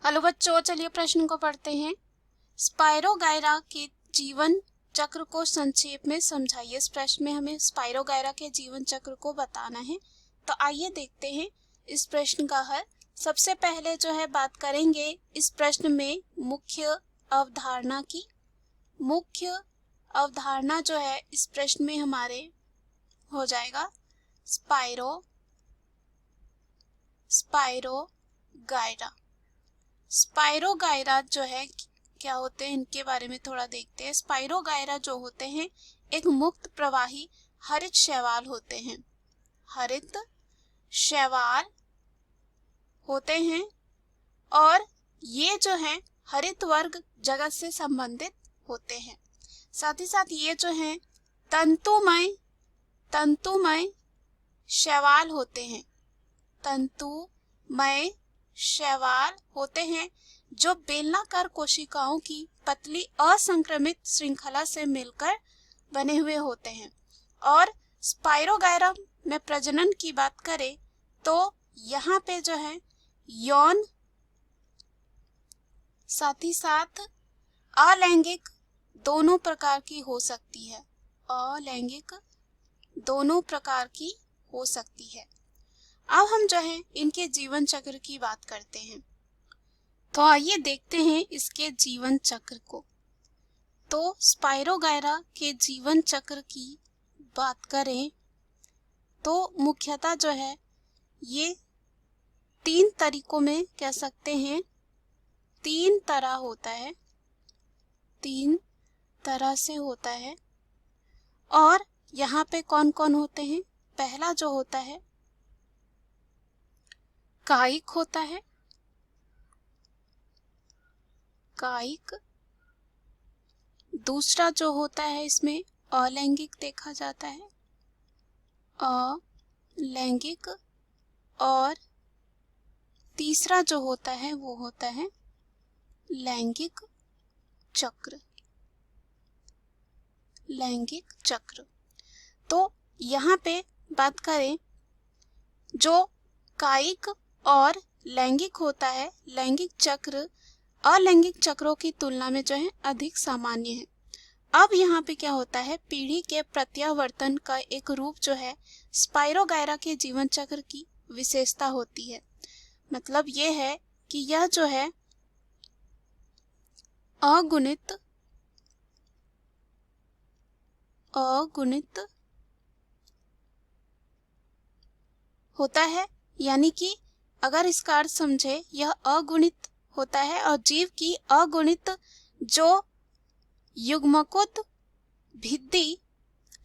Hello बच्चों, चलिए प्रश्न को पढ़ते हैं। स्पाइरोगायरा के जीवन चक्र को संक्षेप में समझाइए। इस प्रश्न में हमें स्पाइरोगायरा के जीवन चक्र को बताना है। तो आइए देखते हैं इस प्रश्न का हल। सबसे पहले जो है बात करेंगे इस प्रश्न में मुख्य अवधारणा की। मुख्य अवधारणा जो है इस प्रश्न में हमारे हो जाएगा स्पाइरोगायरा। स्पाइरोगायरा जो है क्या होते हैं, इनके बारे में थोड़ा देखते हैं। स्पाइरोगायरा जो होते हैं एक मुक्त प्रवाही हरित शैवाल होते हैं। हरित शैवाल होते हैं और ये जो है हरित वर्ग जगत से संबंधित होते हैं। साथ ही साथ ये जो है तंतुमय शैवाल होते हैं। तंतुमय शैवाल होते हैं जो बेलनाकार कोशिकाओं की पतली असंक्रमित श्रृंखला से मिलकर बने हुए होते हैं। और स्पाइरोगायरा में प्रजनन की बात करें तो यहाँ पे जो है यौन साथ ही साथ अलैंगिक दोनों प्रकार की हो सकती है। अलैंगिक दोनों प्रकार की हो सकती है। अब हम जो है इनके जीवन चक्र की बात करते हैं। तो आइए देखते हैं इसके जीवन चक्र को। तो स्पाइरोगायरा के जीवन चक्र की बात करें तो मुख्यतः जो है ये 3 तरीकों में कह सकते हैं। 3 तरह होता है, 3 तरह से होता है। और यहाँ पे कौन कौन होते हैं? पहला जो होता है कायिक होता है। कायिक। दूसरा जो होता है इसमें अलैंगिक देखा जाता है। अलैंगिक। और तीसरा जो होता है वो होता है लैंगिक चक्र। लैंगिक चक्र। तो यहाँ पे बात करें जो कायिक और लैंगिक होता है, लैंगिक चक्र अलैंगिक चक्रों की तुलना में जो है अधिक सामान्य है। अब यहाँ पे क्या होता है, पीढ़ी के प्रत्यावर्तन का एक रूप जो है स्पाइरोगायरा के जीवन चक्र की विशेषता होती है। मतलब ये है कि यह जो है अगुणित होता है। यानी कि अगर इसका अर्थ समझे, यह अगुणित होता है और जीव की अगुणित जो युग्मकों भित्ति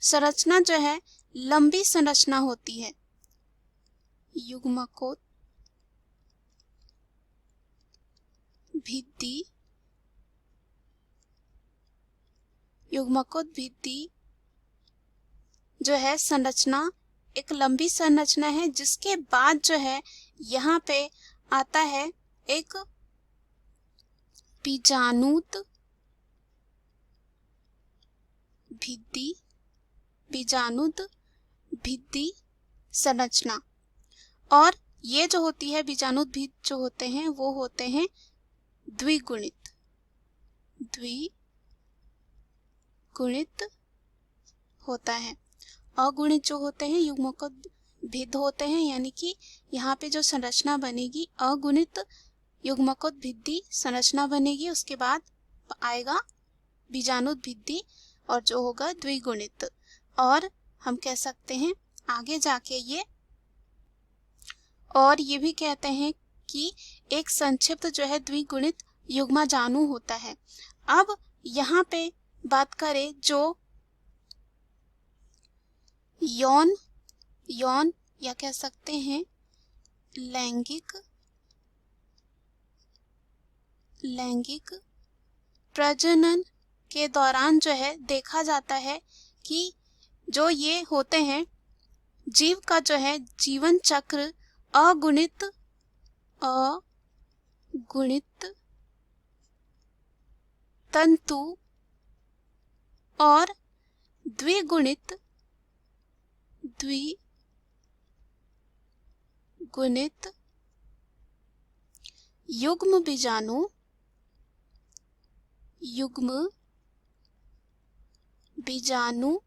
संरचना जो है लंबी संरचना होती है। युग्मकों भित्ति जो है संरचना एक लंबी संरचना है, जिसके बाद जो है यहाँ पे आता है एक बीजाणुत भित्ति संरचना। और ये जो होती है बीजाणुत भित्ति जो होते हैं वो होते हैं द्विगुणित होता है। अगुणित जो होते हैं युग्मकों भिन्न होते हैं, यानी कि यहाँ पे जो संरचना बनेगी अगुणित युग्मकों भित्ति संरचना बनेगी। उसके बाद आएगा बीजाणुत भित्ति और जो होगा द्विगुणित। और हम कह सकते हैं आगे जाके ये भी कहते हैं कि एक संक्षिप्त जो है द्विगुणित युग्मजाणु होता है। अब यहाँ पे बात करें जो यौन या कह सकते हैं लैंगिक प्रजनन के दौरान जो है देखा जाता है कि जो ये होते हैं जीव का जो है जीवन चक्र अगुणित तंतु और द्विगुणित युग्म बीजाणु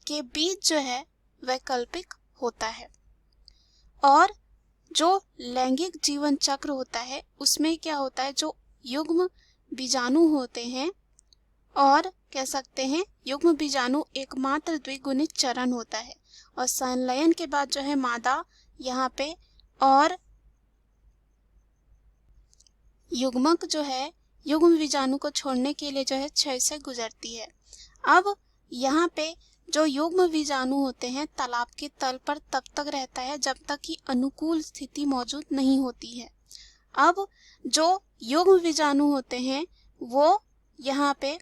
के बीच जो है वैकल्पिक होता है। और जो लैंगिक जीवन चक्र होता है उसमें क्या होता है, जो युग्म बीजाणु होते हैं, और कह सकते हैं युग्म बीजाणु एकमात्र द्विगुणित चरण होता है, और संलयन के बाद जो है मादा यहाँ पे और युग्मक जो है युग्म बीजाणु को छोड़ने के लिए जो है क्षय से गुजरती है। अब यहाँ पे जो युग्म बीजाणु होते हैं तालाब के तल पर तब तक रहता है जब तक कि अनुकूल स्थिति मौजूद नहीं होती है। अब जो युग्म बीजाणु होते हैं वो यहाँ पे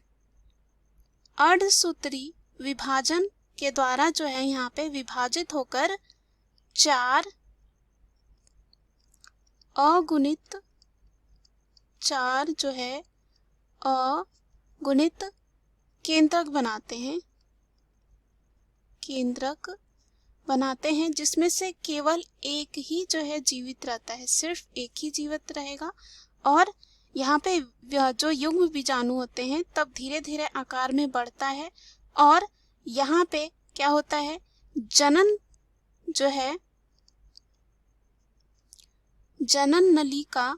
अर्धसूत्री विभाजन के द्वारा जो है यहाँ पे विभाजित होकर 4 जो है अगुणित केंद्रक बनाते हैं जिसमें से केवल एक ही जो है जीवित रहता है, सिर्फ एक ही जीवित रहेगा। और यहाँ पे जो युग्म बीजाणु होते हैं तब धीरे धीरे आकार में बढ़ता है, और यहाँ पे क्या होता है, जनन जो है जनन नलिका,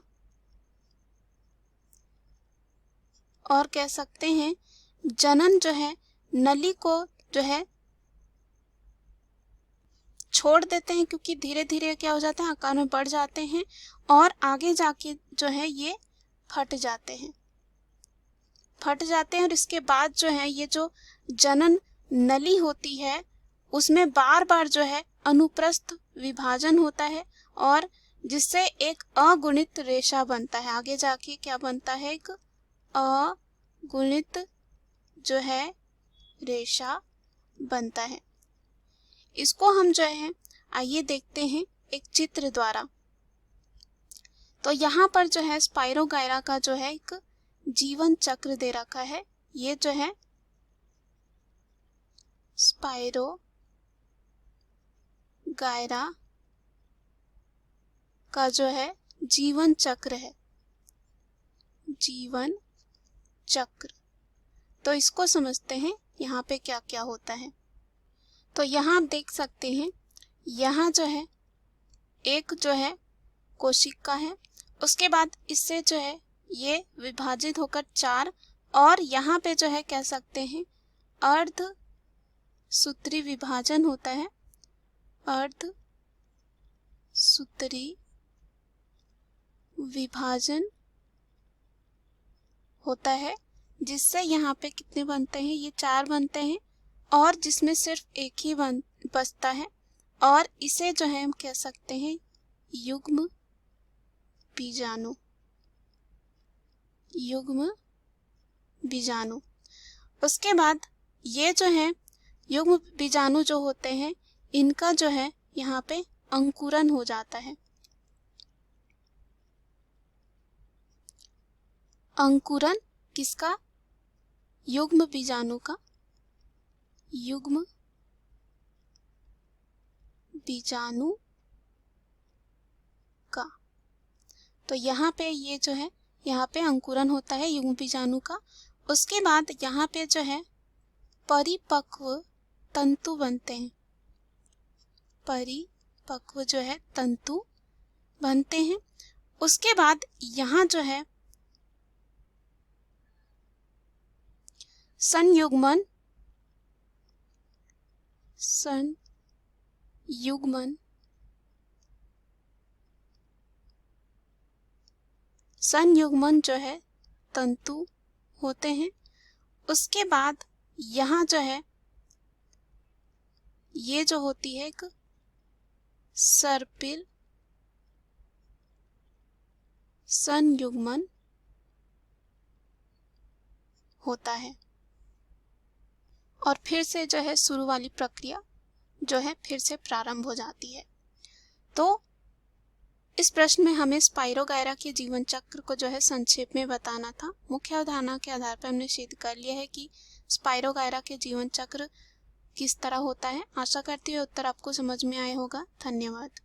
और कह सकते हैं जनन जो है नली को जो है छोड़ देते हैं, क्योंकि धीरे धीरे क्या हो जाता है, आकार में बढ़ जाते हैं और आगे जाके जो है ये फट जाते हैं और इसके बाद जो है ये जो जनन नली होती है उसमें बार बार जो है अनुप्रस्थ विभाजन होता है, और जिससे एक अगुणित रेशा बनता है। आगे जाके क्या बनता है, एक अगुणित जो है रेशा बनता है। इसको हम जो है आइए देखते हैं एक चित्र द्वारा। तो यहाँ पर जो है स्पाइरोगायरा का जो है एक जीवन चक्र दे रखा है। ये जो है स्पाइरोगायरा का जो है जीवन चक्र है, जीवन चक्र। तो इसको समझते हैं यहाँ पे क्या क्या होता है। तो यहाँ आप देख सकते हैं, यहाँ जो है एक जो है कोशिका है, उसके बाद इससे जो है ये विभाजित होकर 4, और यहाँ पे जो है कह सकते हैं अर्धसूत्री विभाजन होता है, अर्धसूत्री विभाजन होता है, जिससे यहाँ पे कितने बनते हैं, ये 4 बनते हैं, और जिसमें सिर्फ एक ही बचता है, और इसे जो है हम कह सकते हैं युग्म बीजाणु। उसके बाद ये जो है युग्म बीजाणु जो होते हैं इनका जो है यहाँ पे अंकुरन हो जाता है। अंकुरन किसका, युग्म बीजाणु का, युग्म बीजाणु का। तो यहाँ पे ये जो है यहाँ पे अंकुरन होता है युग्म बीजाणु का। उसके बाद यहाँ पे जो है परिपक्व तंतु बनते हैं, परिपक्व जो है तंतु बनते हैं। उसके बाद यहाँ जो है संयुग्मन जो है तंतु होते हैं। उसके बाद यहाँ जो है ये जो होती है एक सर्पिल संयुग्मन होता है, और फिर से जो है शुरू वाली प्रक्रिया जो है फिर से प्रारंभ हो जाती है। तो इस प्रश्न में हमें स्पाइरोगायरा के जीवन चक्र को जो है संक्षेप में बताना था। मुख्य अवधारणा के आधार पर हमने सिद्ध कर लिया है कि स्पाइरोगायरा के जीवन चक्र किस तरह होता है। आशा करती हूँ उत्तर आपको समझ में आया होगा। धन्यवाद।